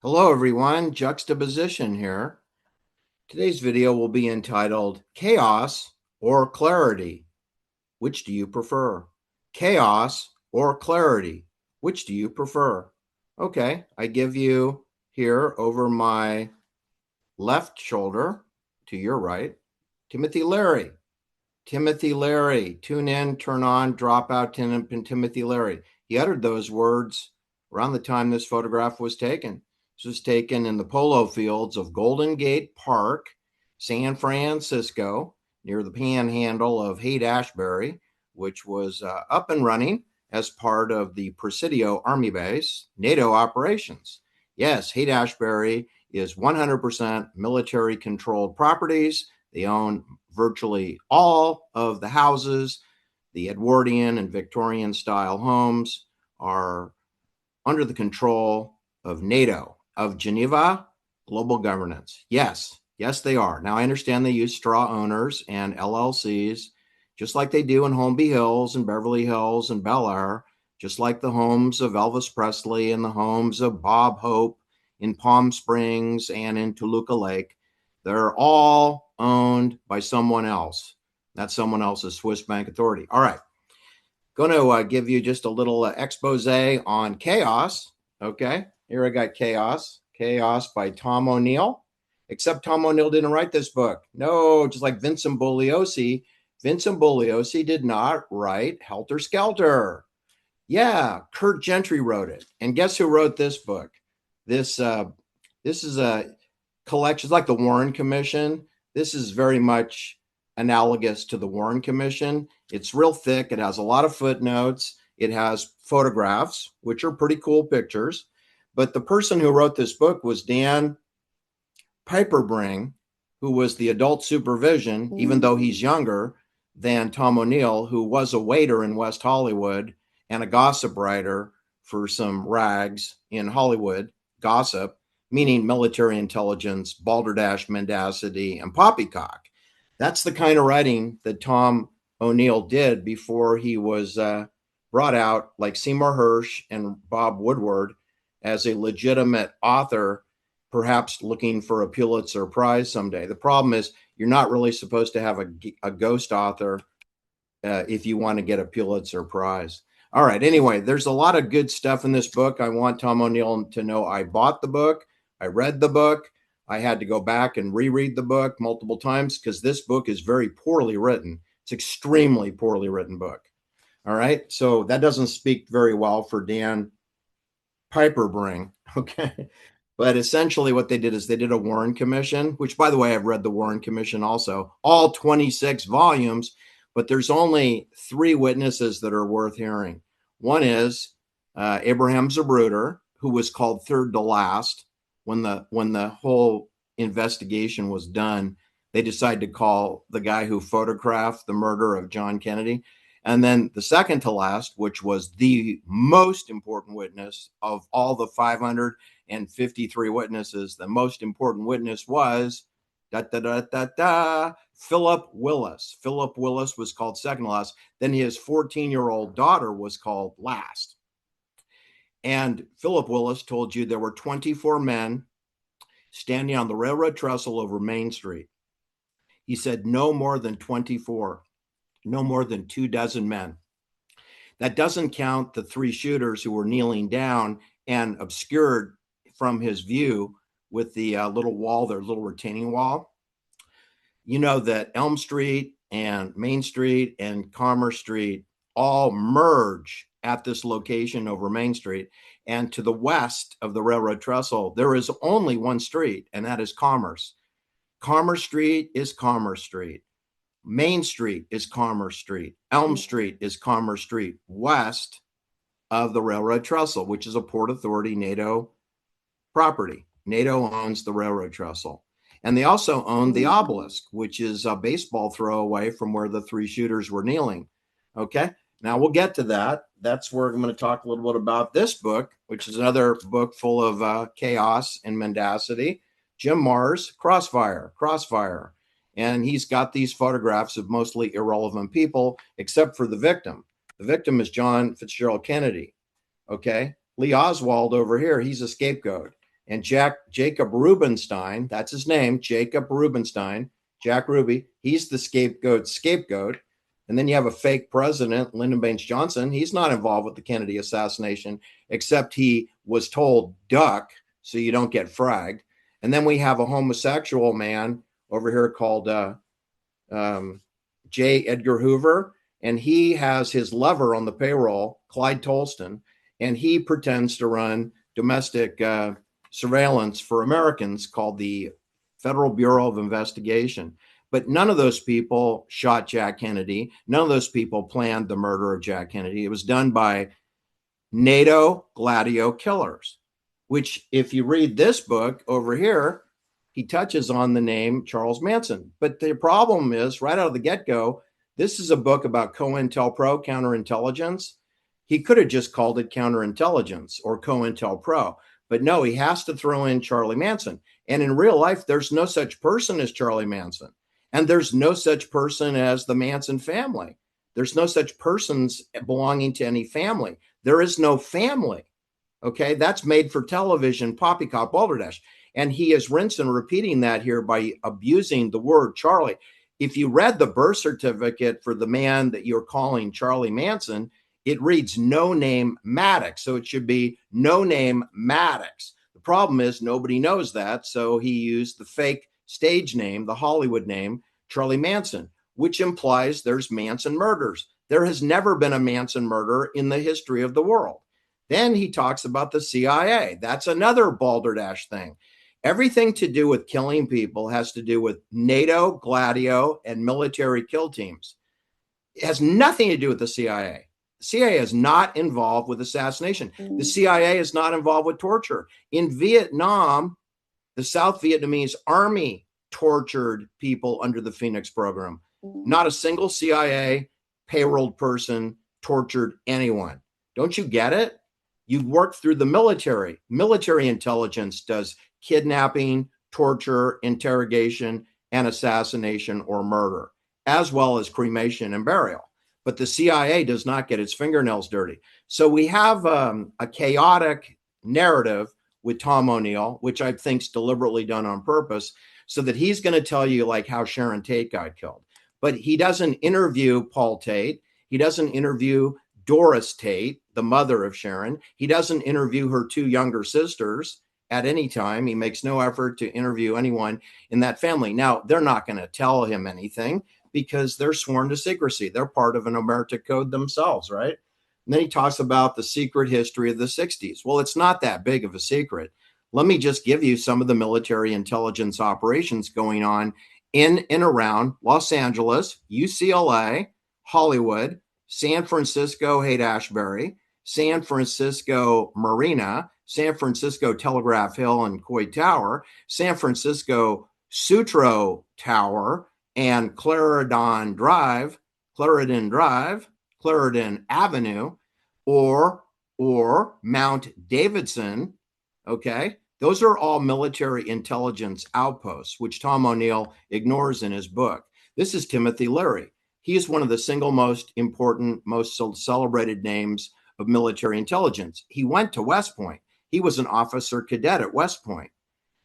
Hello everyone, Juxtaposition here. Today's video will be entitled Chaos or Clarity. Which do you prefer? Chaos or clarity? Which do you prefer? Okay, I give you here over my left shoulder to your right, Timothy Leary. Timothy Leary, tune in, turn on, drop out, Timothy Leary. He uttered those words around the time this photograph was taken. This was taken in the polo fields of Golden Gate Park, San Francisco, near the panhandle of Haight-Ashbury, which was up and running as part of the Presidio Army Base NATO operations. Yes, Haight-Ashbury is 100% military controlled properties. They own virtually all of the houses. The Edwardian and Victorian style homes are under the control of NATO, of Geneva Global Governance. Yes, they are. Now, I understand they use straw owners and LLCs, just like they do in Holmby Hills and Beverly Hills and Bel Air, just like the homes of Elvis Presley and the homes of Bob Hope in Palm Springs and in Toluca Lake. They're all owned by someone else. That someone else is Swiss Bank Authority. All right. Going to give you just a little expose on Chaos. Okay. Here I got Chaos. Chaos by Tom O'Neill. Except Tom O'Neill didn't write this book. No, just like Vincent Bugliosi. Vincent Bugliosi did not write Helter Skelter. Yeah, Kurt Gentry wrote it. And guess who wrote this book? This is a collection, like the Warren Commission. This is very much analogous to the Warren Commission. It's real thick. It has a lot of footnotes. It has photographs, which are pretty cool pictures. But the person who wrote this book was Dan Piperbring, who was the adult supervision, even though he's younger than Tom O'Neill, who was a waiter in West Hollywood and a gossip writer for some rags in Hollywood, gossip, meaning military intelligence, balderdash, mendacity, and poppycock. That's the kind of writing that Tom O'Neill did before he was brought out, like Seymour Hersh and Bob Woodward, as a legitimate author, perhaps looking for a Pulitzer Prize someday. The problem is you're not really supposed to have a ghost author if you want to get a Pulitzer Prize. All right. Anyway, there's a lot of good stuff in this book. I want Tom O'Neill to know I bought the book. I read the book. I had to go back and reread the book multiple times because this book is very poorly written. It's extremely poorly written book. All right. So that doesn't speak very well for Dan Piperbring. Okay. But essentially what they did is they did a Warren Commission, which, by the way, I've read the Warren Commission also, all 26 volumes, but there's only 3 witnesses that are worth hearing. One is Abraham Zapruder, who was called third to last when the whole investigation was done. They decided to call the guy who photographed the murder of John Kennedy. And then the second to last, which was the most important witness of all the 553 witnesses, the most important witness was Philip Willis. Philip Willis was called second to last. Then his 14-year-old daughter was called last. And Philip Willis told you there were 24 men standing on the railroad trestle over Main Street. He said no more than 24, no more than 24 men. That doesn't count the 3 shooters who were kneeling down and obscured from his view with the little wall, their little retaining wall. You know that Elm Street and Main Street and Commerce Street all merge at this location over Main Street. And to the west of the railroad trestle, there is only one street, and that is Commerce. Commerce Street is Commerce Street. Main Street is Commerce Street. Elm Street is Commerce Street, west of the railroad trestle, which is a Port Authority NATO property. NATO owns the railroad trestle. And they also own the obelisk, which is a baseball throw away from where the 3 shooters were kneeling. Okay, now we'll get to that. That's where I'm going to talk a little bit about this book, which is another book full of chaos and mendacity. Jim Marrs, Crossfire. And he's got these photographs of mostly irrelevant people, except for the victim. The victim is John Fitzgerald Kennedy. Okay. Lee Oswald over here, he's a scapegoat. And Jacob Rubenstein, that's his name, Jacob Rubenstein, Jack Ruby, he's the scapegoat. And then you have a fake president, Lyndon Baines Johnson. He's not involved with the Kennedy assassination, except he was told duck so you don't get fragged. And then we have a homosexual man over here called J. Edgar Hoover, and he has his lover on the payroll, Clyde Tolston, and he pretends to run domestic surveillance for Americans called the Federal Bureau of Investigation. But none of those people shot Jack Kennedy. None of those people planned the murder of Jack Kennedy. It was done by NATO Gladio killers, which, if you read this book over here, he touches on the name Charles Manson. But the problem is, right out of the get-go, this is a book about COINTELPRO, counterintelligence. He could have just called it counterintelligence or COINTELPRO. But no, he has to throw in Charlie Manson. And in real life, there's no such person as Charlie Manson. And there's no such person as the Manson family. There's no such persons belonging to any family. There is no family. Okay, that's made for television, poppycock, balderdash. And he is rinsing and repeating that here by abusing the word Charlie. If you read the birth certificate for the man that you're calling Charlie Manson, it reads no name Maddox. So it should be no name Maddox. The problem is nobody knows that. So he used the fake stage name, the Hollywood name, Charlie Manson, which implies there's Manson murders. There has never been a Manson murder in the history of the world. Then he talks about the CIA. That's another balderdash thing. Everything to do with killing people has to do with NATO, Gladio, and military kill teams. It has nothing to do with the CIA. The CIA is not involved with assassination. The CIA is not involved with torture. In Vietnam, the South Vietnamese army tortured people under the Phoenix program. Not a single CIA payrolled person tortured anyone. Don't you get it? You work through the military. Military intelligence does kidnapping, torture, interrogation, and assassination or murder, as well as cremation and burial. But the CIA does not get its fingernails dirty. So we have a chaotic narrative with Tom O'Neill, which I think is deliberately done on purpose, so that he's going to tell you like how Sharon Tate got killed. But he doesn't interview Paul Tate. He doesn't interview Doris Tate, the mother of Sharon. He doesn't interview her two younger sisters at any time. He makes no effort to interview anyone in that family. Now, they're not going to tell him anything because they're sworn to secrecy. They're part of an Omerta code themselves, right? And then he talks about the secret history of the 60s. Well, it's not that big of a secret. Let me just give you some of the military intelligence operations going on in and around Los Angeles, UCLA, Hollywood, San Francisco, Haight-Ashbury, San Francisco Marina, San Francisco Telegraph Hill and Coit Tower, San Francisco Sutro Tower, and Clarendon Avenue, or Mount Davidson. Okay, those are all military intelligence outposts, which Tom O'Neill ignores in his book. This is Timothy Leary. He is one of the single most important, most celebrated names of military intelligence. He went to West Point. He was an officer cadet at West Point.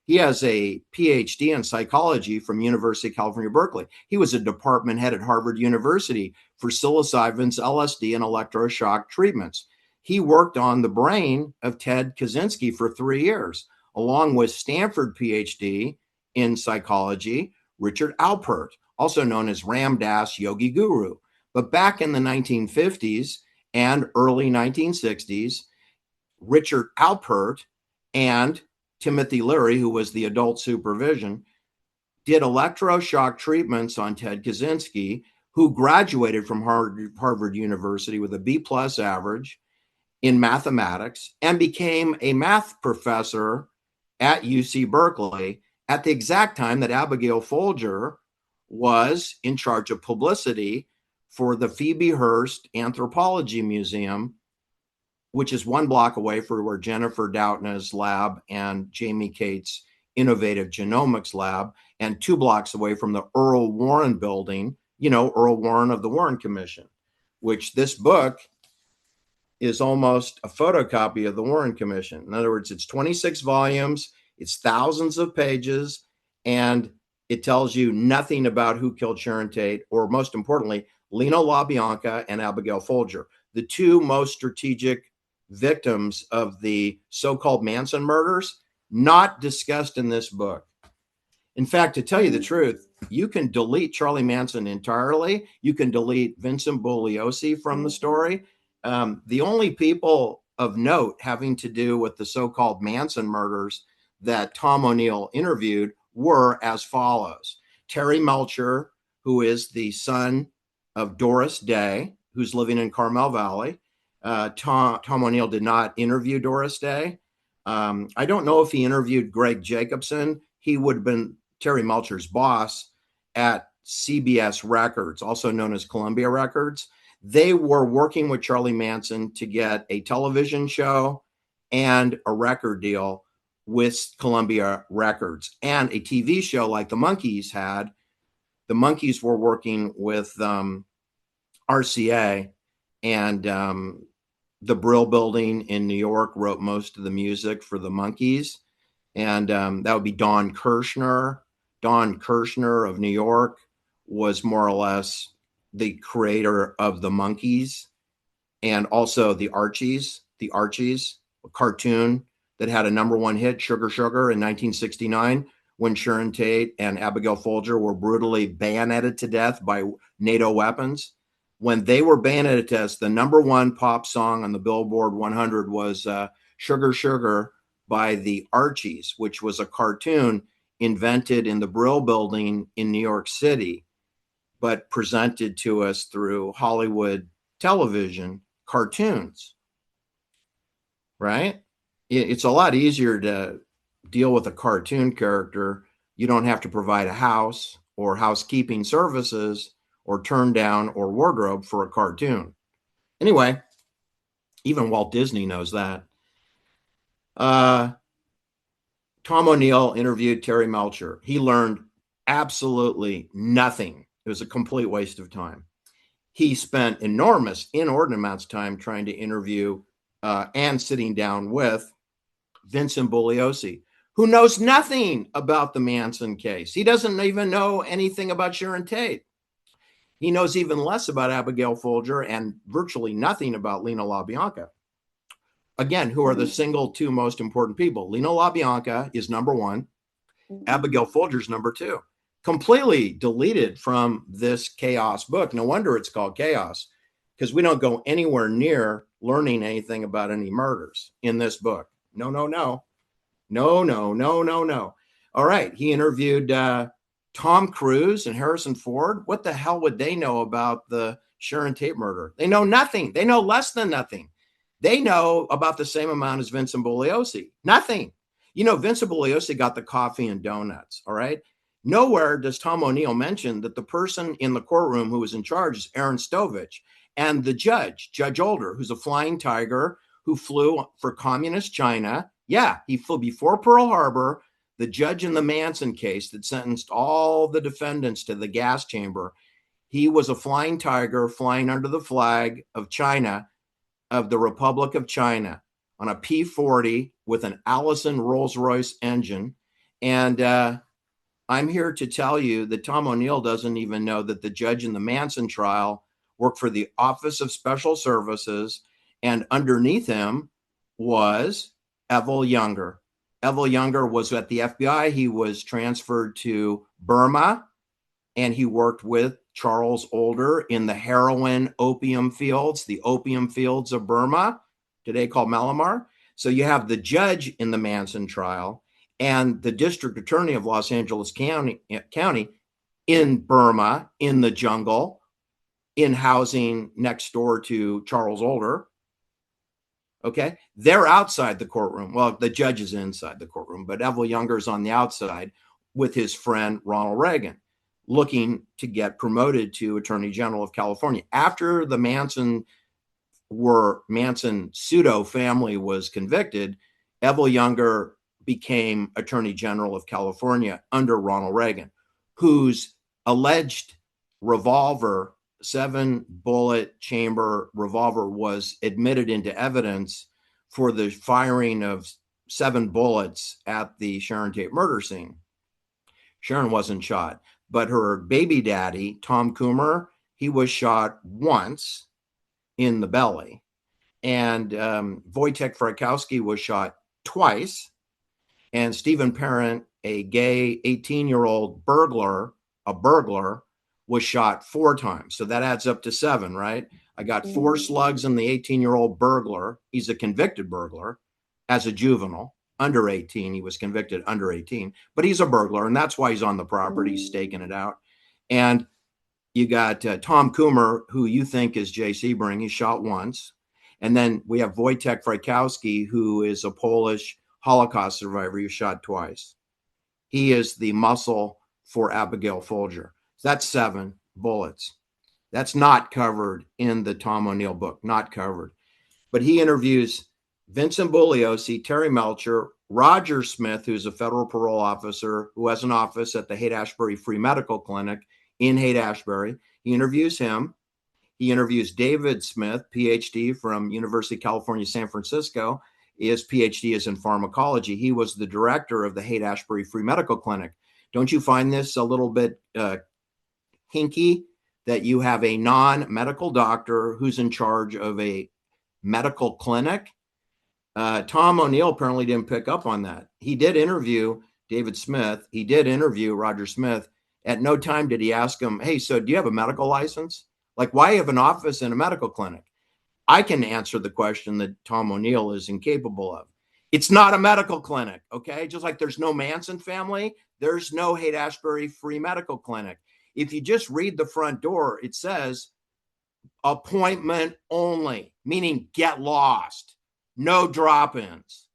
He has a PhD in psychology from University of California, Berkeley. He was a department head at Harvard University for psilocybins, LSD, and electroshock treatments. He worked on the brain of Ted Kaczynski for 3 years, along with Stanford PhD in psychology, Richard Alpert, also known as Ram Dass Yogi Guru. But back in the 1950s and early 1960s, Richard Alpert and Timothy Leary, who was the adult supervision, did electroshock treatments on Ted Kaczynski, who graduated from Harvard University with a B+ average in mathematics and became a math professor at UC Berkeley at the exact time that Abigail Folger was in charge of publicity for the Phoebe Hearst Anthropology Museum, which is 1 block away from where Jennifer Doudna's lab and Jamie Cates' Innovative Genomics Lab, and 2 blocks away from the Earl Warren building, Earl Warren of the Warren Commission, which this book is almost a photocopy of the Warren Commission. In other words, it's 26 volumes, it's thousands of pages, and it tells you nothing about who killed Sharon Tate, or most importantly, Lena LaBianca and Abigail Folger, the two most strategic victims of the so-called Manson murders, not discussed in this book. In fact, to tell you the truth, you can delete Charlie Manson entirely. You can delete Vincent Bugliosi from the story. The only people of note having to do with the so-called Manson murders that Tom O'Neill interviewed were as follows. Terry Melcher, who is the son of Doris Day, who's living in Carmel Valley. Tom O'Neill did not interview Doris Day. I don't know if he interviewed Greg Jacobson. He would have been Terry Melcher's boss at CBS Records, also known as Columbia Records. They were working with Charlie Manson to get a television show and a record deal with Columbia Records, and a TV show like the Monkees had. The Monkees were working with RCA, and the Brill Building in New York wrote most of the music for the Monkees. And that would be Don Kirshner. Don Kirshner of New York was more or less the creator of the Monkees, and also the Archies, a cartoon that had a #1 hit, Sugar Sugar, in 1969, when Sharon Tate and Abigail Folger were brutally bayoneted to death by NATO weapons. When they were bayoneted to death, the #1 pop song on the Billboard 100 was Sugar Sugar by the Archies, which was a cartoon invented in the Brill Building in New York City, but presented to us through Hollywood television cartoons, right? It's a lot easier to deal with a cartoon character. You don't have to provide a house or housekeeping services or turn down or wardrobe for a cartoon. Anyway, even Walt Disney knows that. Tom O'Neill interviewed Terry Melcher. He learned absolutely nothing. It was a complete waste of time. He spent inordinate amounts of time trying to interview and sitting down with Vincent Bugliosi, who knows nothing about the Manson case. He doesn't even know anything about Sharon Tate. He knows even less about Abigail Folger and virtually nothing about Lena LaBianca. Again, who are the single two most important people? Lena LaBianca is #1. Abigail Folger's #2. Completely deleted from this Chaos book. No wonder it's called Chaos, because we don't go anywhere near learning anything about any murders in this book. No. All right. He interviewed Tom Cruise and Harrison Ford. What the hell would they know about the Sharon Tate murder? They know nothing. They know less than nothing. They know about the same amount as Vincent Bugliosi. Nothing. You know, Vincent Bugliosi got the coffee and donuts. All right. Nowhere does Tom O'Neill mention that the person in the courtroom who was in charge is Aaron Stovich, and the judge, Judge Older, who's a flying tiger who flew for communist China. Yeah, he flew before Pearl Harbor. The judge in the Manson case that sentenced all the defendants to the gas chamber, he was a flying tiger flying under the flag of China, of the Republic of China, on a P-40 with an Allison Rolls-Royce engine. And I'm here to tell you that Tom O'Neill doesn't even know that the judge in the Manson trial worked for the Office of Special Services, and underneath him was Evel Younger. Evel Younger was at the FBI. He was transferred to Burma, and he worked with Charles Older in the heroin opium fields, the opium fields of Burma, today called Myanmar. So you have the judge in the Manson trial and the district attorney of Los Angeles County in Burma, in the jungle, in housing next door to Charles Older. Okay, they're outside the courtroom. Well, the judge is inside the courtroom, but Evel Younger is on the outside with his friend Ronald Reagan, looking to get promoted to Attorney General of California. After the Manson pseudo family was convicted, Evel Younger became Attorney General of California under Ronald Reagan, whose alleged revolver bullet chamber revolver was admitted into evidence for the firing of 7 bullets at the Sharon Tate murder scene. Sharon wasn't shot, but her baby daddy, Tom Coomer, he was shot once in the belly. And Wojtek Frykowski was shot twice. And Stephen Parent, a gay 18-year-old burglar, was shot 4 times. So that adds up to 7, right? I got 4 slugs in the 18-year-old burglar. He's a convicted burglar as a juvenile. Under 18, he was convicted under 18, but he's a burglar, and that's why he's on the property, staking it out. And you got Tom Coomer, who you think is Jay Sebring. He's shot once. And then we have Wojtek Frykowski, who is a Polish Holocaust survivor. He was shot twice. He is the muscle for Abigail Folger. That's 7 bullets. That's not covered in the Tom O'Neill book, not covered. But he interviews Vincent Bugliosi, Terry Melcher, Roger Smith, who's a federal parole officer who has an office at the Haight-Ashbury Free Medical Clinic in Haight-Ashbury. He interviews him. He interviews David Smith, PhD from University of California, San Francisco. His PhD is in pharmacology. He was the director of the Haight-Ashbury Free Medical Clinic. Don't you find this a little bit hinky that you have a non-medical doctor who's in charge of a medical clinic? Tom O'Neill apparently didn't pick up on that. He did interview David Smith. He did interview Roger Smith. At no time did he ask him, hey, so do you have a medical license? Like, why have an office in a medical clinic? I can answer the question that Tom O'Neill is incapable of. It's not a medical clinic, okay? Just like there's no Manson family, there's no Haight-Ashbury Free Medical Clinic. If you just read the front door, it says appointment only, meaning get lost, no drop-ins.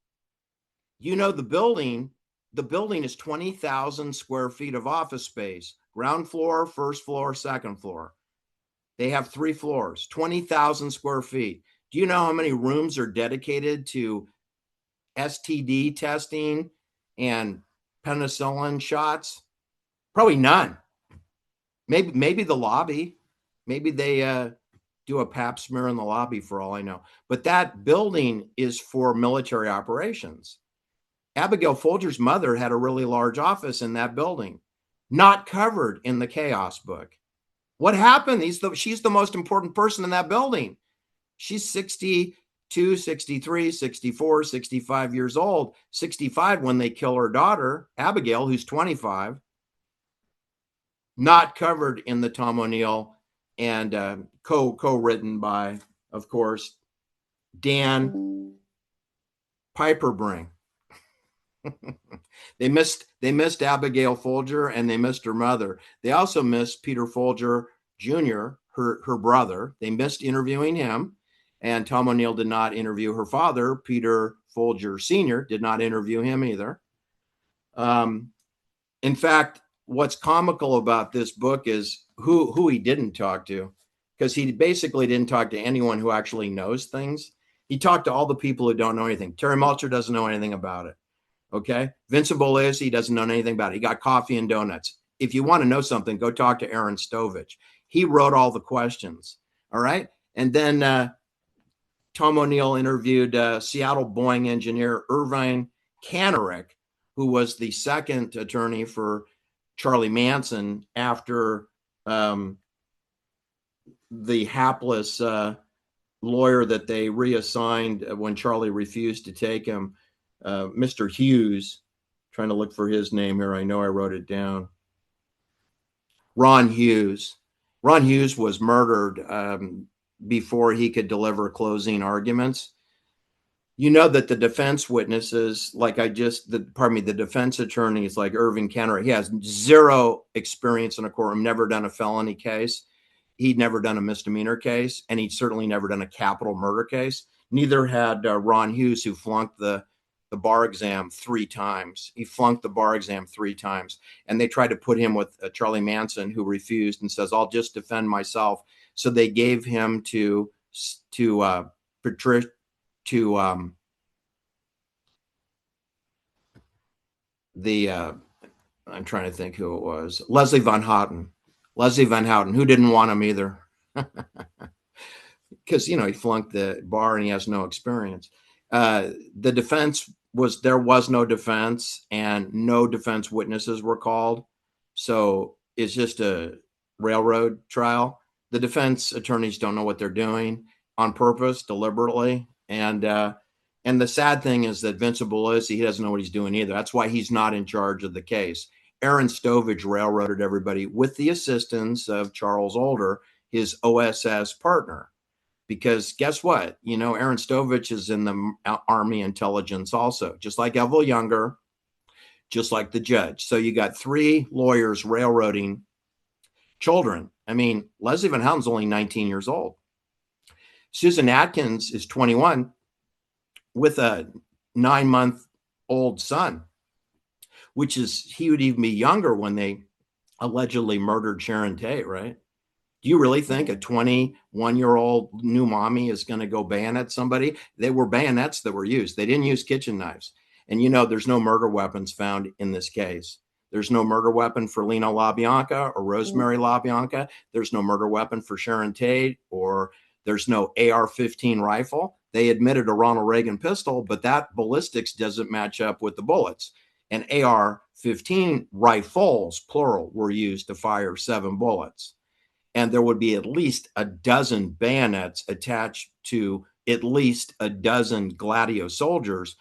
You know, the building is 20,000 square feet of office space, ground floor, first floor, second floor. They have 3 floors, 20,000 square feet. Do you know how many rooms are dedicated to STD testing and penicillin shots? Probably none. Maybe the lobby. Maybe they do a pap smear in the lobby for all I know. But that building is for military operations. Abigail Folger's mother had a really large office in that building, not covered in the Chaos book. What happened? She's the most important person in that building. She's 62, 63, 64, 65 years old, 65 when they kill her daughter, Abigail, who's 25, not covered in the Tom O'Neill and co-written by, of course, Dan Piperbring. They missed Abigail Folger and they missed her mother. They also missed Peter Folger Jr., her brother. They missed interviewing him. And Tom O'Neill did not interview her father. Peter Folger Sr. did not interview him either. In fact, what's comical about this book is who he didn't talk to, because he basically didn't talk to anyone who actually knows things. He talked to all the people who don't know anything. Terry Melcher doesn't know anything about it. Okay. Vincent Bugliosi doesn't know anything about it. He got coffee and donuts. If you want to know something, go talk to Aaron Stovich. He wrote all the questions. All right. And then Tom O'Neill interviewed Seattle Boeing engineer Irvine Kanarick, who was the second attorney for Charlie Manson after the hapless lawyer that they reassigned when Charlie refused to take him. Mr. Hughes, trying to look for his name here. I know I wrote it down. Ron Hughes. Ron Hughes was murdered before he could deliver closing arguments. You know that the defense witnesses, the defense attorneys like Irving Kenner, he has 0 experience in a courtroom, never done a felony case. He'd never done a misdemeanor case, and he'd certainly never done a capital murder case. Neither had Ron Hughes, who flunked the bar exam 3 times. He flunked the bar exam 3 times. And they tried to put him with Charlie Manson, who refused and says, I'll just defend myself. So they gave him to Patricia, I'm trying to think who it was. Leslie Van Houten, who didn't want him either. because he flunked the bar and he has no experience. The defense was there was no defense, and no defense witnesses were called, so it's just a railroad trial. The defense attorneys don't know what they're doing on purpose, deliberately, and the sad thing is that Vincent Bugliosi, he doesn't know what he's doing either. That's why he's not in charge of the case. Aaron Stovage railroaded everybody with the assistance of Charles Older, his OSS partner. Because guess what? Aaron Stovich is in the Army intelligence also, just like Evel Younger, just like the judge. So you got three lawyers railroading children. I mean, Leslie Van Houten's only 19 years old. Susan Atkins is 21 with a 9-month-old son, which is, he would even be younger when they allegedly murdered Sharon Tate, right? Do you really think a 21-year-old new mommy is going to go bayonet somebody? They were bayonets that were used. They didn't use kitchen knives. And there's no murder weapons found in this case. There's no murder weapon for Lena LaBianca or Rosemary LaBianca. There's no murder weapon for Sharon Tate, or there's no AR-15 rifle. They admitted a Ronald Reagan pistol, but that ballistics doesn't match up with the bullets. And AR-15 rifles, plural, were used to fire 7 bullets. And there would be at least a dozen bayonets attached to at least a dozen Gladio soldiers,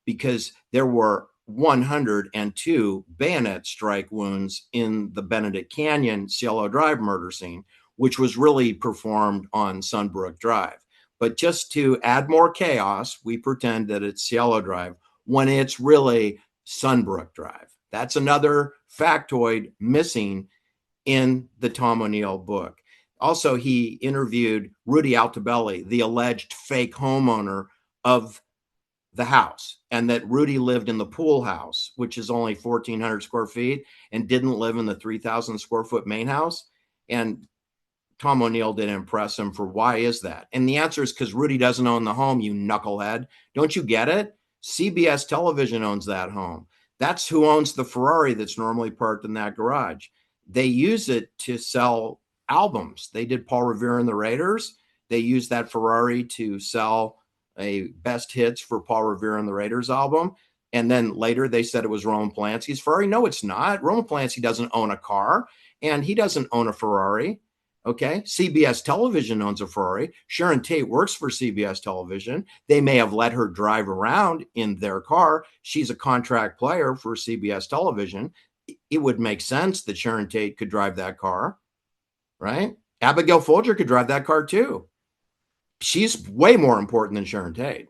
because there were 102 bayonet strike wounds in the Benedict Canyon Cielo Drive murder scene, which was really performed on Sunbrook Drive. But just to add more chaos, we pretend that it's Cielo Drive when it's really Sunbrook Drive. That's another factoid missing in the Tom O'Neill book. Also, he interviewed Rudy Altobelli, the alleged fake homeowner of the house, and that Rudy lived in the pool house, which is only 1,400 square feet, and didn't live in the 3,000 square foot main house. And Tom O'Neill didn't impress him for why is that? And the answer is because Rudy doesn't own the home, you knucklehead. Don't you get it? CBS Television owns that home. That's who owns the Ferrari that's normally parked in that garage. They use it to sell albums. They did Paul Revere and the Raiders. They used that Ferrari to sell a best hits for Paul Revere and the Raiders album. And then later they said it was Roman Polanski's Ferrari. No, it's not. Roman Polanski doesn't own a car, and he doesn't own a Ferrari. Okay. CBS Television owns a Ferrari. Sharon Tate works for CBS Television. They may have let her drive around in their car. She's a contract player for CBS Television. It would make sense that Sharon Tate could drive that car, right? Abigail Folger could drive that car too. She's way more important than Sharon Tate.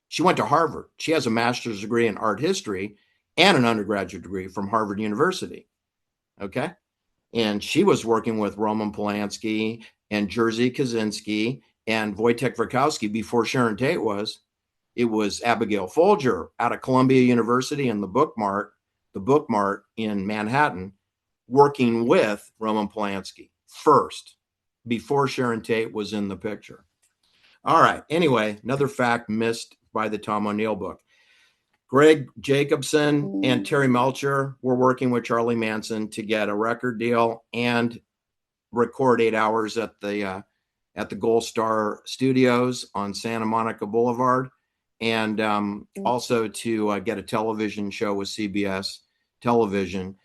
She went to Harvard. She has a master's degree in art history and an undergraduate degree from Harvard University. Okay. And she was working with Roman Polanski and Jerzy Kaczynski and Wojtek Wachowski before Sharon Tate was. It was Abigail Folger out of Columbia University and the Bookmart in Manhattan, working with Roman Polanski first, before Sharon Tate was in the picture. All right. Anyway, another fact missed by the Tom O'Neill book. Greg Jacobson and Terry Melcher were working with Charlie Manson to get a record deal and record 8 hours at the Gold Star Studios on Santa Monica Boulevard, and also to get a television show with CBS Television.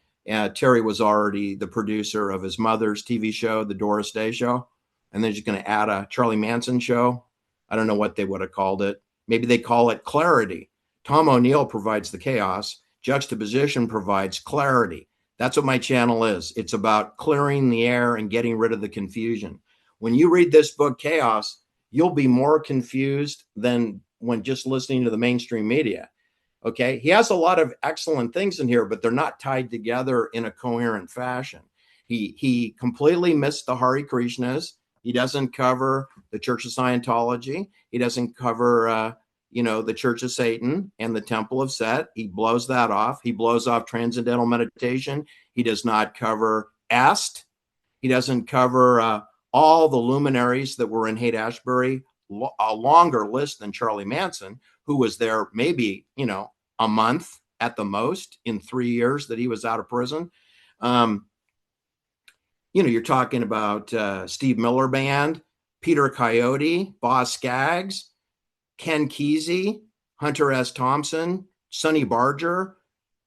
Terry was already the producer of his mother's TV show, The Doris Day Show, and they're just going to add a Charlie Manson show. I don't know what they would have called it. Maybe they call it Clarity. Tom O'Neill provides the chaos. Juxtaposition provides clarity. That's what my channel is. It's about clearing the air and getting rid of the confusion. When you read this book, Chaos, you'll be more confused than when just listening to the mainstream media. Okay. He has a lot of excellent things in here, but they're not tied together in a coherent fashion. He completely missed the Hare Krishnas. He doesn't cover the Church of Scientology. He doesn't cover, the Church of Satan and the Temple of Set. He blows that off. He blows off Transcendental Meditation. He does not cover Est. He doesn't cover all the luminaries that were in Haight-Ashbury, a longer list than Charlie Manson, who was there maybe, a month at the most in 3 years that he was out of prison. You're talking about Steve Miller Band, Peter Coyote, Boz Scaggs, Ken Kesey, Hunter S. Thompson, Sonny Barger,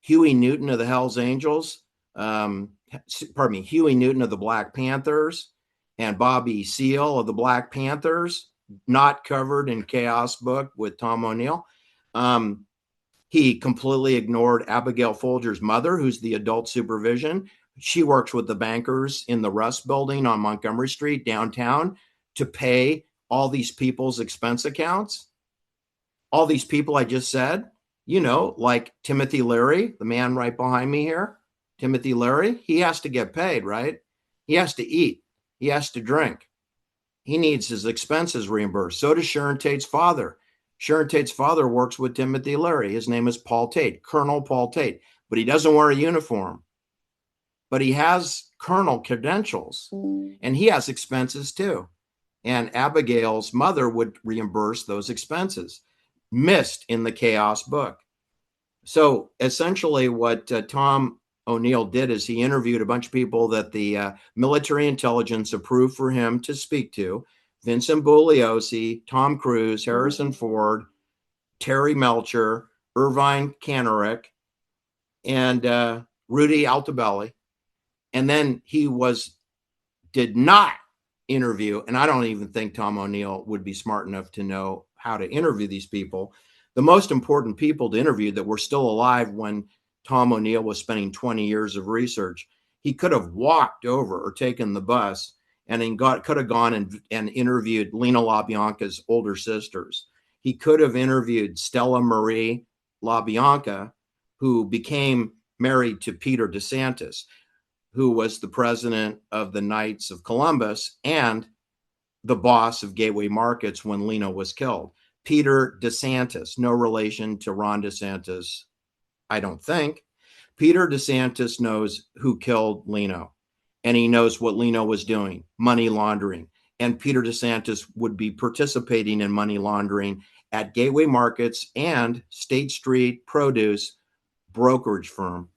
Huey Newton of the Hells Angels, Huey Newton of the Black Panthers, and Bobby Seale of the Black Panthers, not covered in Chaos book with Tom O'Neill. He completely ignored Abigail Folger's mother, who's the adult supervision. She works with the bankers in the Rust building on Montgomery Street downtown to pay all these people's expense accounts. All these people I just said, like Timothy Leary, the man right behind me here, Timothy Leary, he has to get paid, right? He has to eat. He has to drink. He needs his expenses reimbursed. So does Sharon Tate's father. Sharon Tate's father works with Timothy Leary. His name is Paul Tate, Colonel Paul Tate, but he doesn't wear a uniform. But he has colonel credentials, and he has expenses too. And Abigail's mother would reimburse those expenses, missed in the Chaos book. So essentially what Tom O'Neill did is he interviewed a bunch of people that the military intelligence approved for him to speak to: Vincent Bugliosi, Tom Cruise, Harrison Ford, Terry Melcher, Irvine Kanarek, and Rudy Altobelli. And then he did not interview, and I don't even think Tom O'Neill would be smart enough to know how to interview these people. The most important people to interview that were still alive when Tom O'Neill was spending 20 years of research. He could have walked over or taken the bus and could have gone and interviewed Lena LaBianca's older sisters. He could have interviewed Stella Marie LaBianca, who became married to Peter DeSantis, who was the president of the Knights of Columbus and the boss of Gateway Markets when Lena was killed. Peter DeSantis, no relation to Ron DeSantis, I don't think. Peter DeSantis knows who killed Lena, and he knows what Lena was doing, money laundering. And Peter DeSantis would be participating in money laundering at Gateway Markets and State Street Produce brokerage firm.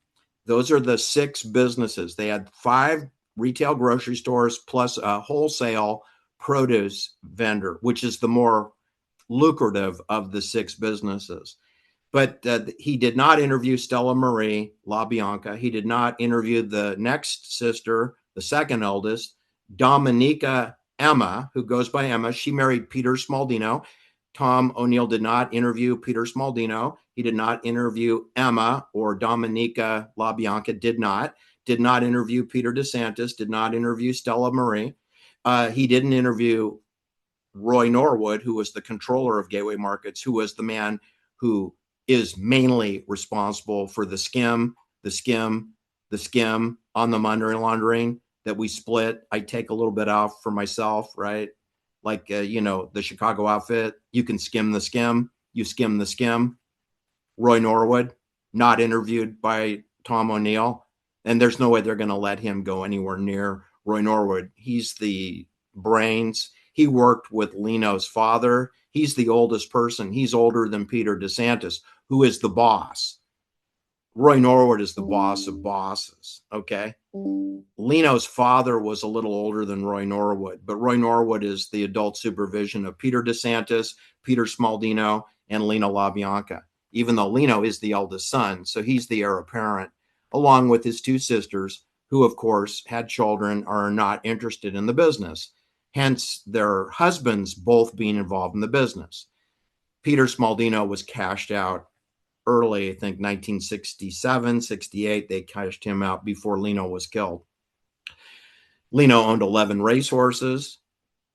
Those are the 6 businesses. They had 5 retail grocery stores plus a wholesale produce vendor, which is the more lucrative of the 6 businesses. But he did not interview Stella Marie LaBianca. He did not interview the next sister, the second eldest, Dominica Emma, who goes by Emma. She married Peter Smaldino. Tom O'Neill did not interview Peter Smaldino. He did not interview Emma, or Dominica LaBianca did not interview Peter DeSantis, did not interview Stella Marie. He didn't interview Roy Norwood, who was the controller of Gateway Markets, who was the man who is mainly responsible for the skim on the money laundering that we split. I take a little bit off for myself, right? Like, the Chicago outfit, you can skim the skim, you skim the skim. Roy Norwood, not interviewed by Tom O'Neill. And there's no way they're going to let him go anywhere near Roy Norwood. He's the brains. He worked with Leno's father. He's the oldest person. He's older than Peter DeSantis, who is the boss. Roy Norwood is the boss of bosses, okay? Leno's father was a little older than Roy Norwood, but Roy Norwood is the adult supervision of Peter DeSantis, Peter Smaldino, and Lena LaBianca, even though Leno is the eldest son, so he's the heir apparent, along with his 2 sisters, who, of course, had children, are not interested in the business, hence their husbands both being involved in the business. Peter Smaldino was cashed out early, I think 1967, 68, they cashed him out before Leno was killed. Leno owned 11 racehorses.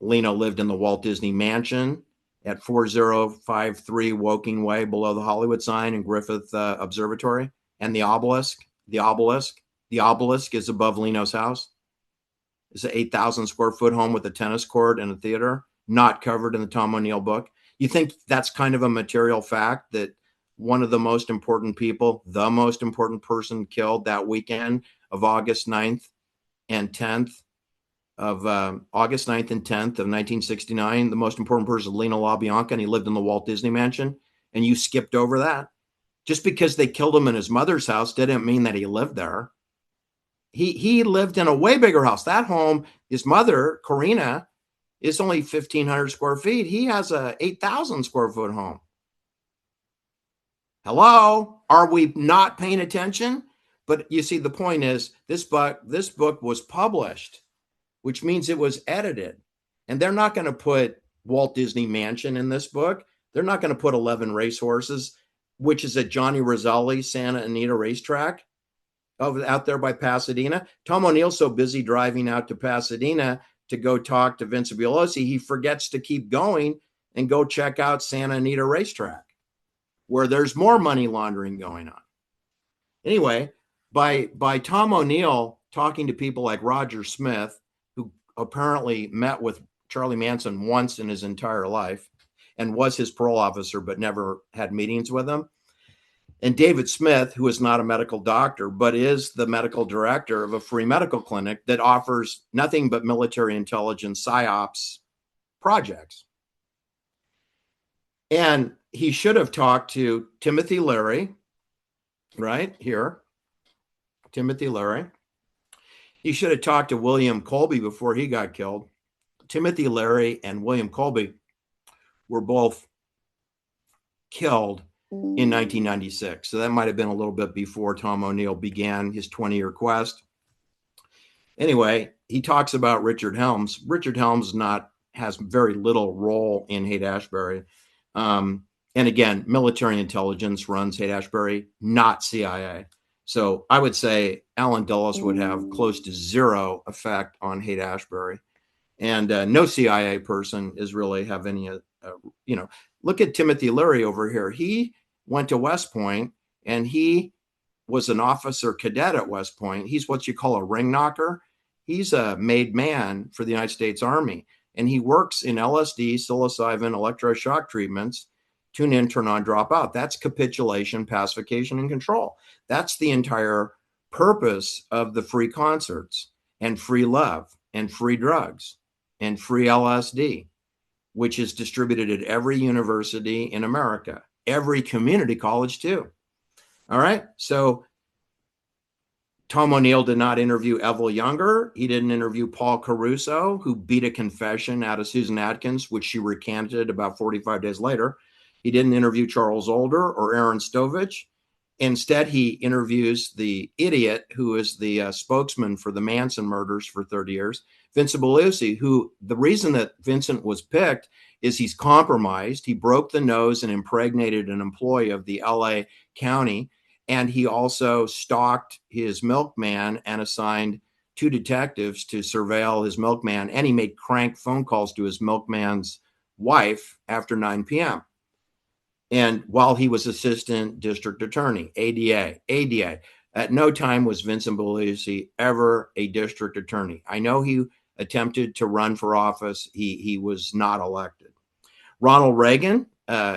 Leno lived in the Walt Disney Mansion at 4053 Woking Way, below the Hollywood sign and Griffith Observatory, and the obelisk. The obelisk is above Leno's house. It's an 8,000 square foot home with a tennis court and a theater, not covered in the Tom O'Neill book. You think that's kind of a material fact that one of the most important people, the most important person killed that weekend of August 9th and 10th of 1969, the most important person, Lena LaBianca, and he lived in the Walt Disney Mansion, and you skipped over that? Just because they killed him in his mother's house didn't mean that he lived there. He lived in a way bigger house. That home, his mother, Karina, is only 1,500 square feet. He has a 8,000 square foot home. Hello? Are we not paying attention? But you see, the point is this book was published, which means it was edited. And they're not going to put Walt Disney Mansion in this book. They're not going to put 11 racehorses, which is at Johnny Roselli Santa Anita Racetrack out there by Pasadena. Tom O'Neill's so busy driving out to Pasadena to go talk to Vincent Bugliosi, he forgets to keep going and go check out Santa Anita Racetrack, where there's more money laundering going on. Anyway, by Tom O'Neill talking to people like Roger Smith, who apparently met with Charlie Manson once in his entire life and was his parole officer, but never had meetings with him, and David Smith, who is not a medical doctor, but is the medical director of a free medical clinic that offers nothing but military intelligence psyops projects. And he should have talked to Timothy Leary, right here, Timothy Leary. He should have talked to William Colby before he got killed. Timothy Leary and William Colby were both killed in 1996. So that might have been a little bit before Tom O'Neill began his 20-year quest. Anyway, he talks about Richard Helms. Richard Helms has very little role in Haight-Ashbury. And again, military intelligence runs Haight-Ashbury, not CIA. So I would say Alan Dulles would have close to zero effect on Haight-Ashbury. And no CIA person is really have any, look at Timothy Leary over here. He went to West Point and he was an officer cadet at West Point. He's what you call a ring knocker. He's a made man for the United States Army. And he works in LSD, psilocybin, electroshock treatments, tune in, turn on, drop out. That's capitulation, pacification, and control. That's the entire purpose of the free concerts and free love and free drugs and free LSD, which is distributed at every university in America, every community college too. All right. So Tom O'Neill did not interview Evel Younger. He didn't interview Paul Caruso, who beat a confession out of Susan Atkins, which she recanted about 45 days later. He didn't interview Charles Older or Aaron Stovich. Instead, he interviews the idiot who is the spokesman for the Manson murders for 30 years, Vincent Bugliosi, who the reason that Vincent was picked is he's compromised. He broke the nose and impregnated an employee of the LA County. And he also stalked his milkman and assigned 2 detectives to surveil his milkman. And he made crank phone calls to his milkman's wife after 9 p.m. And while he was assistant district attorney, ADA, at no time was Vincent Bugliosi ever a district attorney. I know he attempted to run for office. He was not elected. Ronald Reagan,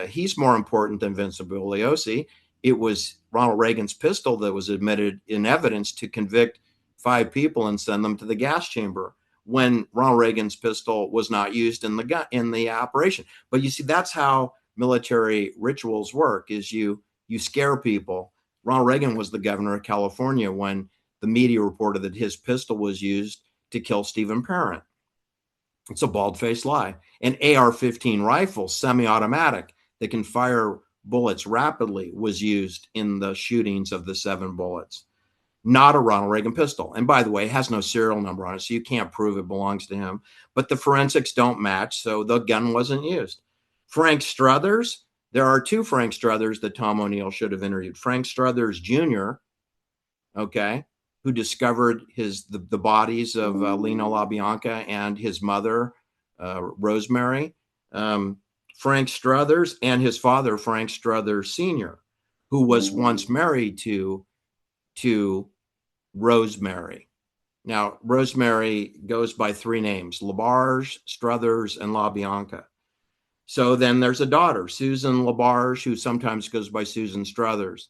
he's more important than Vincent Bugliosi. It was Ronald Reagan's pistol that was admitted in evidence to convict 5 people and send them to the gas chamber when Ronald Reagan's pistol was not used in the operation. But you see, that's how military rituals work, is you scare people. Ronald Reagan was the governor of California when the media reported that his pistol was used to kill Stephen Parent. It's a bald-faced lie. An AR-15 rifle, semi-automatic, that can fire bullets rapidly, was used in the shootings of the 7 bullets. Not a Ronald Reagan pistol. And by the way, it has no serial number on it, so you can't prove it belongs to him. But the forensics don't match, so the gun wasn't used. Frank Struthers, there are 2 Frank Struthers that Tom O'Neill should have interviewed. Frank Struthers Jr., okay, who discovered the bodies of Leno LaBianca and his mother, Rosemary. Frank Struthers and his father, Frank Struthers Sr., who was once married to Rosemary. Now, Rosemary goes by 3 names, LaBarge, Struthers, and LaBianca. So then there's a daughter, Susan LaBarge, who sometimes goes by Susan Struthers.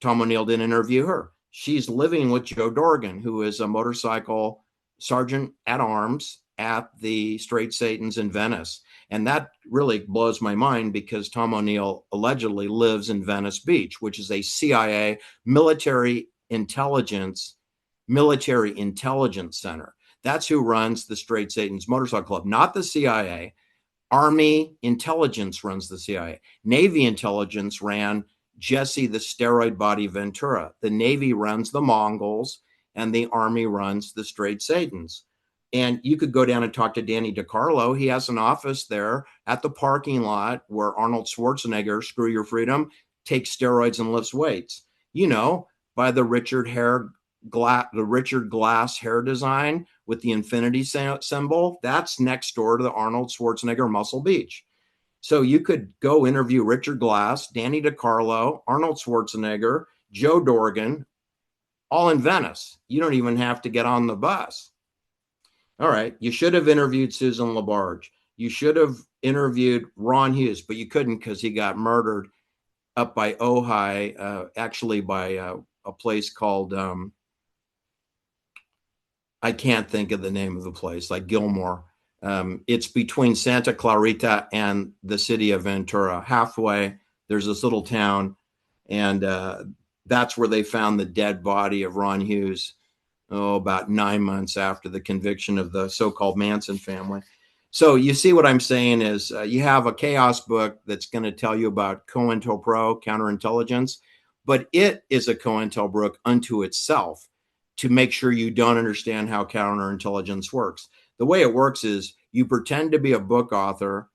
Tom O'Neill didn't interview her. She's living with Joe Dorgan, who is a motorcycle sergeant at arms at the Straight Satans in Venice. And that really blows my mind because Tom O'Neill allegedly lives in Venice Beach, which is a CIA military intelligence Military Intelligence Center. That's who runs the Straight Satan's Motorcycle Club, not the CIA. Army intelligence runs the CIA. Navy intelligence ran Jesse the Steroid Body Ventura. The Navy runs the Mongols, and the Army runs the Straight Satans. And you could go down and talk to Danny DiCarlo. He has an office there at the parking lot where Arnold Schwarzenegger, Screw Your Freedom, takes steroids and lifts weights. You know, by the Richard Glass hair design with the infinity symbol, that's next door to the Arnold Schwarzenegger Muscle Beach. So you could go interview Richard Glass, Danny DiCarlo, Arnold Schwarzenegger, Joe Dorgan, all in Venice. You don't even have to get on the bus. All right. You should have interviewed Susan LaBarge. You should have interviewed Ron Hughes, but you couldn't because he got murdered up by Ojai, actually by a place called, I can't think of the name of the place, like Gilmore. It's between Santa Clarita and the city of Ventura. Halfway, there's this little town, and that's where they found the dead body of Ron Hughes, about 9 months after the conviction of the so-called Manson family. So you see what I'm saying is you have a chaos book that's going to tell you about COINTELPRO, counterintelligence, but it is a COINTELPRO unto itself to make sure you don't understand how counterintelligence works. The way it works is you pretend to be a book author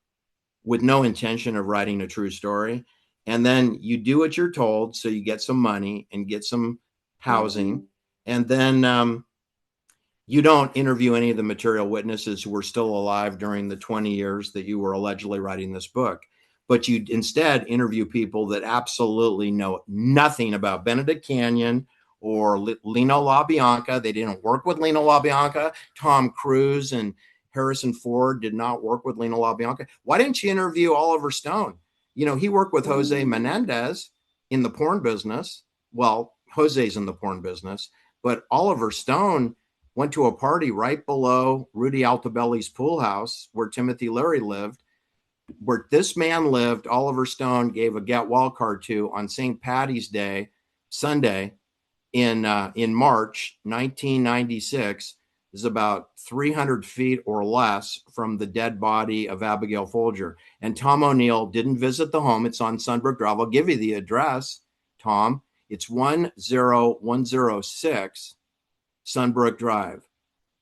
with no intention of writing a true story, and then you do what you're told, so you get some money and get some housing, and then you don't interview any of the material witnesses who were still alive during the 20 years that you were allegedly writing this book. But you instead interview people that absolutely know nothing about Benedict Canyon or Lino LaBianca. They didn't work with Lino LaBianca. Tom Cruise and Harrison Ford did not work with Lino LaBianca. Why didn't you interview Oliver Stone? You know, he worked with Jose Menendez in the porn business. Well, Jose's in the porn business, but Oliver Stone went to a party right below Rudy Altobelli's pool house where Timothy Leary lived, where this man lived. Oliver Stone gave a get well card to on St. Patty's Day, Sunday, in March 1996. Is about 300 feet or less from the dead body of Abigail Folger. And Tom O'Neill didn't visit the home. It's on Sunbrook Drive. I'll give you the address, Tom. It's 10106 Sunbrook Drive.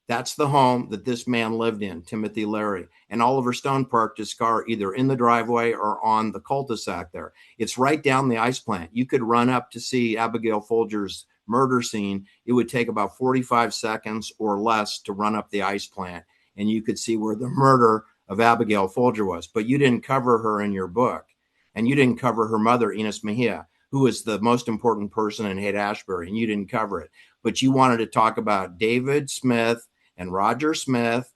That's the home that this man lived in, Timothy Leary. And Oliver Stone parked his car either in the driveway or on the cul-de-sac there. It's right down the ice plant. You could run up to see Abigail Folger's murder scene. It would take about 45 seconds or less to run up the ice plant, and you could see where the murder of Abigail Folger was. But you didn't cover her in your book, and you didn't cover her mother, Inez Mejia, who is the most important person in Haight-Ashbury, and you didn't cover it. But you wanted to talk about David Smith and Roger Smith,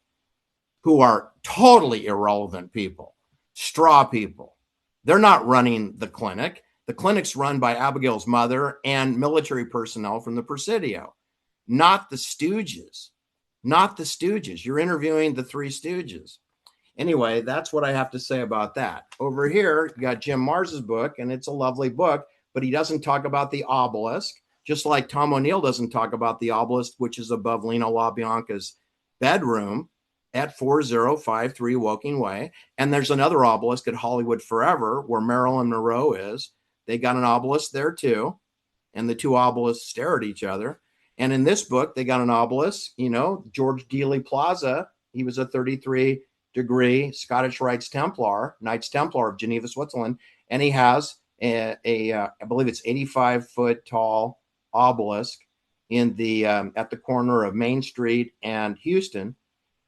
who are totally irrelevant people, straw people. They're not running the clinic. The clinic's run by Abigail's mother and military personnel from the Presidio, not the Stooges. Not the Stooges. You're interviewing the Three Stooges. Anyway, that's what I have to say about that. Over here, you got Jim Mars's book, and it's a lovely book, but he doesn't talk about the obelisk, just like Tom O'Neill doesn't talk about the obelisk, which is above Lino LaBianca's bedroom at 4053 Woking Way. And there's another obelisk at Hollywood Forever where Marilyn Monroe is. They got an obelisk there too. And the two obelisks stare at each other. And in this book, they got an obelisk, you know, George Dealey Plaza. He was a 33-degree Scottish Knights Templar of Geneva, Switzerland. And he has I believe it's 85-foot tall obelisk in the at the corner of Main Street and Houston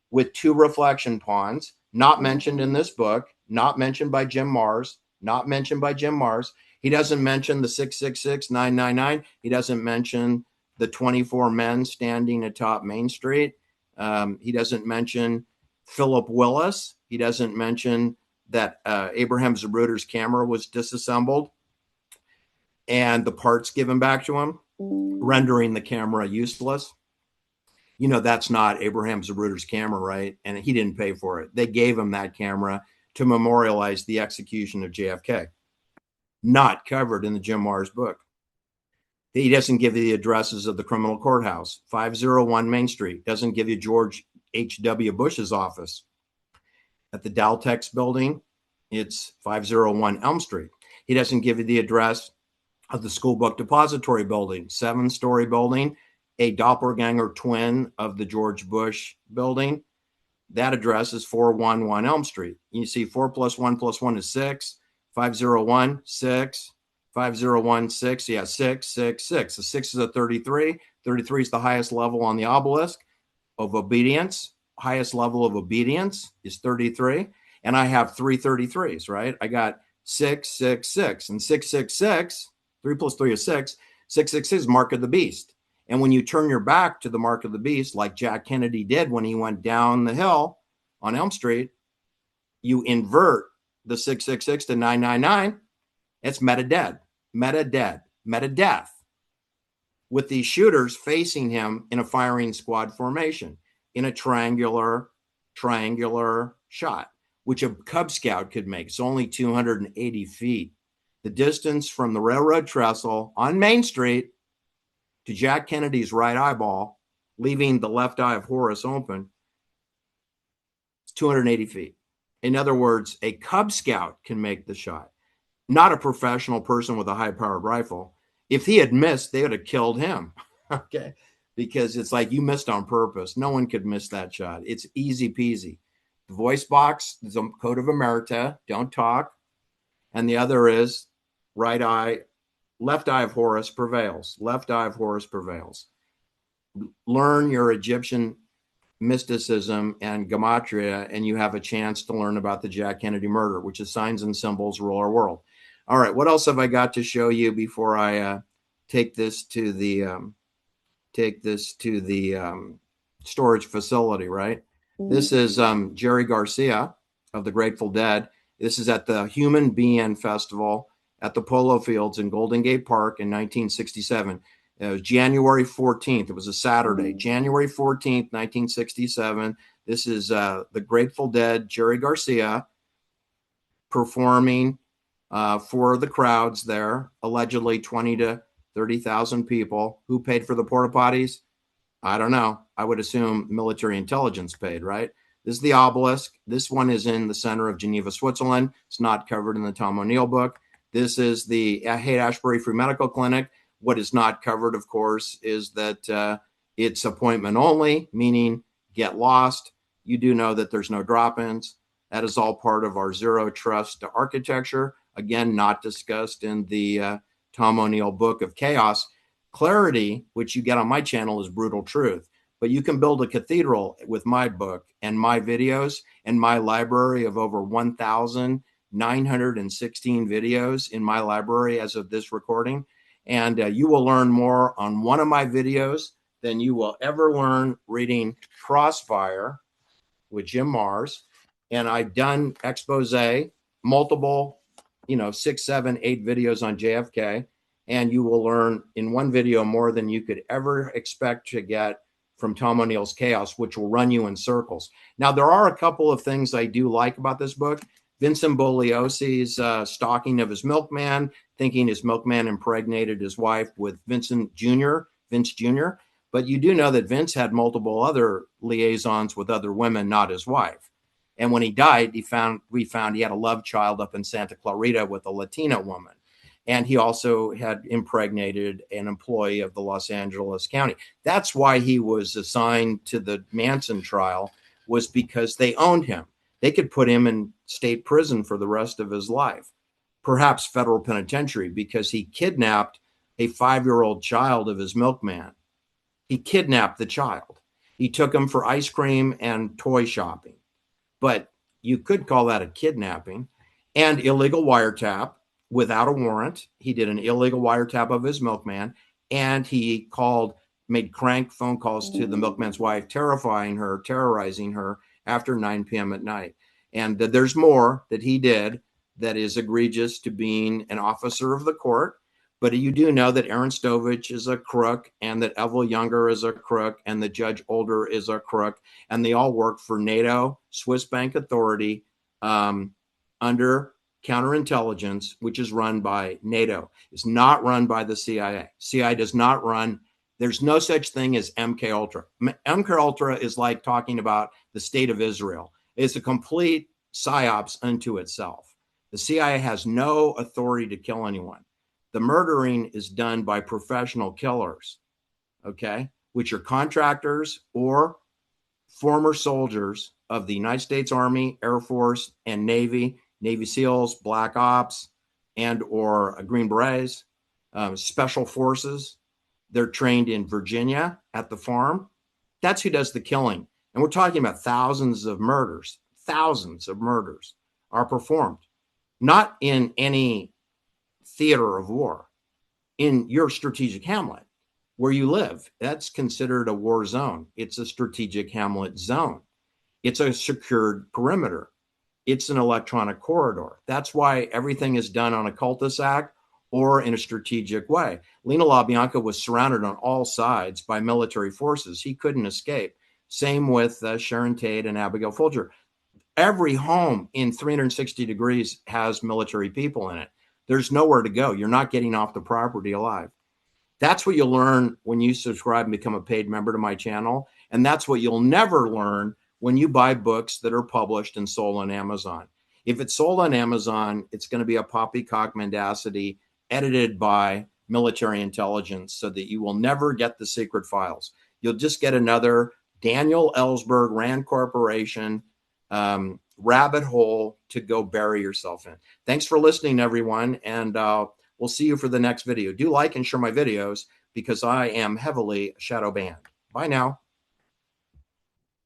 with two reflection ponds, not mentioned in this book, not mentioned by Jim Mars, not mentioned by Jim Mars. He doesn't mention the 666 999. He doesn't mention the 24 men standing atop Main Street. He doesn't mention Philip Willis. He doesn't mention that Abraham Zapruder's camera was disassembled and the parts given back to him, rendering the camera useless. You know, that's not Abraham Zapruder's camera, right? And he didn't pay for it. They gave him that camera to memorialize the execution of JFK. Not covered in the Jim Mars book. He doesn't give you the addresses of the criminal courthouse, 501 Main Street. Doesn't give you George H.W. Bush's office. At the Daltex building, it's 501 Elm Street. He doesn't give you the address of the school book depository building, 7-story building, a doppelganger twin of the George Bush building. That address is 411 Elm Street. You see 4 plus 1 plus 1 is 6, 501, 6, 501, 6. Yeah, 6, 6, 6. The 6 is a 33. 33 is the highest level on the obelisk of obedience. Highest level of obedience is 33. And I have 3 33s, right? I got 6, 6, 6. And 666, 3 plus 3 is 6. 666 is mark of the beast. And when you turn your back to the mark of the beast, like Jack Kennedy did when he went down the hill on Elm Street, you invert the 666 to 999. It's meta dead, meta dead, meta death, with these shooters facing him in a firing squad formation in a triangular shot, which a Cub Scout could make. It's only 280 feet. The distance from the railroad trestle on Main Street to Jack Kennedy's right eyeball, leaving the left eye of Horus open, it's 280 feet. In other words, a Cub Scout can make the shot, not a professional person with a high-powered rifle. If he had missed, they would have killed him, okay? Because it's like you missed on purpose. No one could miss that shot. It's easy peasy. The voice box is a code of emerita, don't talk. And the other is right eye, left eye of Horus prevails. Left eye of Horus prevails. Learn your Egyptian mysticism and gematria, and you have a chance to learn about the Jack Kennedy murder, which is signs and symbols rule our world. All right, what else have I got to show you before I take this to the storage facility? Right. This is Jerry Garcia of the Grateful Dead. This is at the Human Being Festival at the Polo Fields in Golden Gate Park in 1967. It was January 14th. It was a Saturday, January 14th, 1967. This is the Grateful Dead, Jerry Garcia, performing for the crowds there, allegedly 20 to 30,000 people. Who paid for the porta potties? I don't know. I would assume military intelligence paid, right? This is the obelisk. This one is in the center of Geneva, Switzerland. It's not covered in the Tom O'Neill book. This is the Haight-Ashbury Free Medical Clinic. What is not covered, of course, is that it's appointment only, meaning get lost. You do know that there's no drop-ins. That is all part of our zero trust architecture. Again, not discussed in the Tom O'Neill book of chaos. Clarity, which you get on my channel, is brutal truth. But you can build a cathedral with my book and my videos and my library of over 1,916 videos in my library as of this recording. And you will learn more on one of my videos than you will ever learn reading Crossfire with Jim Marrs. And I've done expose, multiple, 6, 7, 8 videos on JFK. And you will learn in one video more than you could ever expect to get from Tom O'Neill's Chaos, which will run you in circles. Now, there are a couple of things I do like about this book. Vincent Bugliosi's stalking of his milkman, thinking his milkman impregnated his wife with Vince Jr. But you do know that Vince had multiple other liaisons with other women, not his wife. And when he died, we found he had a love child up in Santa Clarita with a Latina woman. And he also had impregnated an employee of the Los Angeles County. That's why he was assigned to the Manson trial, was because they owned him. They could put him in state prison for the rest of his life, perhaps federal penitentiary, because he kidnapped a 5-year-old child of his milkman. He kidnapped the child. He took him for ice cream and toy shopping. But you could call that a kidnapping and illegal wiretap. Without a warrant. He did an illegal wiretap of his milkman, and he made crank phone calls to the milkman's wife, terrorizing her after 9 p.m. at night. And there's more that he did that is egregious to being an officer of the court. But you do know that Aaron Stovich is a crook, and that Evel Younger is a crook, and that Judge Older is a crook, and they all work for NATO, Swiss Bank Authority, under counterintelligence, which is run by NATO. It's not run by the CIA. CIA does not run. There's no such thing as MK Ultra. MK Ultra is like talking about the state of Israel. It's a complete psyops unto itself. The CIA has no authority to kill anyone. The murdering is done by professional killers, okay, which are contractors or former soldiers of the United States Army, Air Force, and Navy, Navy SEALs, Black Ops, and or Green Berets, Special Forces. They're trained in Virginia at the farm. That's who does the killing. And we're talking about thousands of murders are performed, not in any theater of war, in your strategic hamlet where you live. That's considered a war zone. It's a strategic hamlet zone. It's a secured perimeter. It's an electronic corridor. That's why everything is done on a cul-de-sac or in a strategic way. Lino LaBianca was surrounded on all sides by military forces. He couldn't escape. Same with Sharon Tate and Abigail Folger. Every home in 360 degrees has military people in it. There's nowhere to go. You're not getting off the property alive. That's what you'll learn when you subscribe and become a paid member to my channel. And that's what you'll never learn when you buy books that are published and sold on Amazon. If it's sold on Amazon, it's going to be a poppycock mendacity edited by military intelligence so that you will never get the secret files. You'll just get another Daniel Ellsberg, Rand Corporation, rabbit hole to go bury yourself in. Thanks for listening, everyone. And we'll see you for the next video. Do like and share my videos because I am heavily shadow banned. Bye now.